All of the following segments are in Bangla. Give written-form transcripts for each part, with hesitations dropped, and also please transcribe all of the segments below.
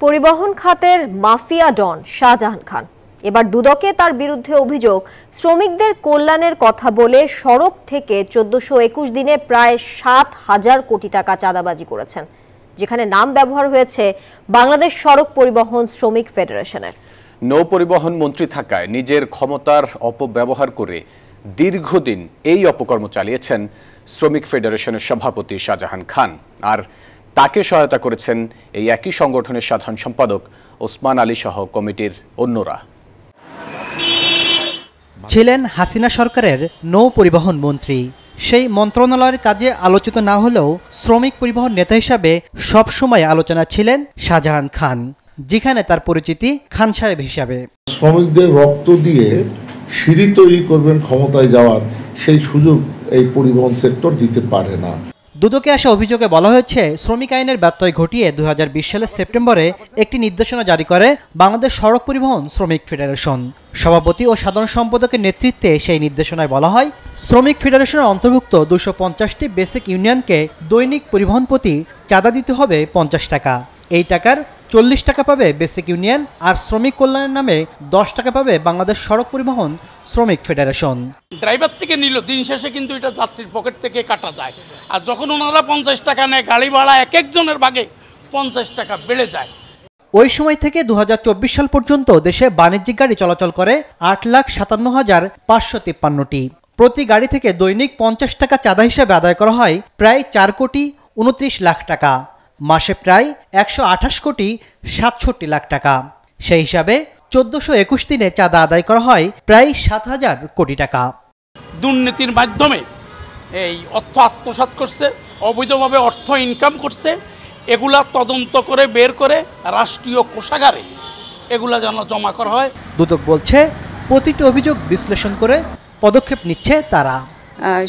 পরিবহন খাতের মাফিয়া ডন শাহজাহান খান এবার দুদকে তার বিরুদ্ধে অভিযোগ শ্রমিকদের কল্যাণের কথা বলে সড়ক থেকে ১৪২১ দিনে প্রায় ৭,০০০ কোটি টাকা চাঁদাবাজি করেছেন, যেখানে নাম ব্যবহার হয়েছে বাংলাদেশ সড়ক পরিবহন শ্রমিক ফেডারেশনের। নৌ পরিবহন মন্ত্রী থাকায় নিজের ক্ষমতার অপব্যবহার করে দীর্ঘদিন এই অপকর্ম চালিয়েছেন শ্রমিক ফেডারেশনের সভাপতি শাহজাহান খান, আর তাকে সহায়তা করেছেন এই একই সংগঠনের সাধারণ সম্পাদক ওসমান আলী সহ কমিটির অন্যরা। ছিলেন হাসিনা সরকারের নৌ পরিবহন মন্ত্রী। সেই মন্ত্রণালয়ের কাজে আলোচিত না হলেও শ্রমিক পরিবহন নেতা হিসাবে সবসময় আলোচনা ছিলেন শাহজাহান খান, যেখানে তার পরিচিতি খান সাহেব হিসাবে। শ্রমিকদের রক্ত দিয়ে সিঁড়ি তৈরি করবেন ক্ষমতায় যাওয়ার, সেই সুযোগ এই পরিবহন সেক্টর দিতে পারে না। দুদকে আসা অভিযোগে বলা হয়েছে, শ্রমিক আইনের ব্যত্যয় ঘটিয়ে ২০২০ সালের সেপ্টেম্বরে একটি নির্দেশনা জারি করে বাংলাদেশ সড়ক পরিবহন শ্রমিক ফেডারেশন। সভাপতি ও সাধারণ সম্পাদকের নেতৃত্বে সেই নির্দেশনায় বলা হয়, শ্রমিক ফেডারেশনের অন্তর্ভুক্ত ২৫০টি বেসিক ইউনিয়নকে দৈনিক পরিবহন প্রতি চাঁদা দিতে হবে ৫০ টাকা। এই টাকার ৪০ টাকা পাবে বেসিক ইউনিয়ন, আর শ্রমিক কল্যাণের নামে ১০ টাকা পাবে বাংলাদেশ সড়ক পরিবহন শ্রমিক ফেডারেশন। ড্রাইভার থেকে নিল, দিন শেষে কিন্তু এটা যাত্রীর পকেট থেকে কাটা যায়। আর যখন ওনারা ৫০ টাকা নেয়, গাড়ি ভাড়া এক একজনের ভাগে ৫০ টাকা বেড়ে যায়। ওই সময় থেকে ২০২৪ সাল পর্যন্ত দেশে বাণিজ্যিক গাড়ি চলাচল করে ৮,৫৭,৫৫৩টি। প্রতি গাড়ি থেকে দৈনিক ৫০ টাকা চাঁদা হিসেবে আদায় করা হয় প্রায় ৪,২৯,০০,০০০ টাকা, মাসে প্রায় ১২৮,৬৭,০০,০০০ টাকা। সেই হিসাবে ১৪২১ দিনে চাঁদা আদায় করা হয় প্রায় ৭,০০০ কোটি টাকা। দুর্নীতির মাধ্যমে এই অর্থ আত্মসাৎ করছে, অবৈধভাবে অর্থ ইনকাম করছে, এগুলা তদন্ত করে বের করে রাষ্ট্রীয় কোষাগারে এগুলা যেন জমা করা হয়। দুদক বলছে, প্রতিটি অভিযোগ বিশ্লেষণ করে পদক্ষেপ নিচ্ছে তারা।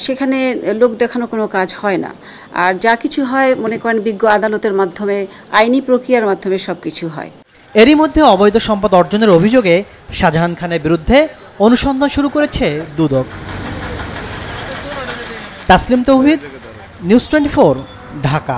সেখানে লোক দেখানো কোনো কাজ হয় না, আর যা কিছু হয় মনে করেন বিজ্ঞ আদালতের মাধ্যমে, আইনি প্রক্রিয়ার মাধ্যমে সব কিছু হয়। এরই মধ্যে অবৈধ সম্পদ অর্জনের অভিযোগে শাহজাহান খানের বিরুদ্ধে অনুসন্ধান শুরু করেছে দুদক। তাসলিম তৌহিদ, নিউজ 24, ঢাকা।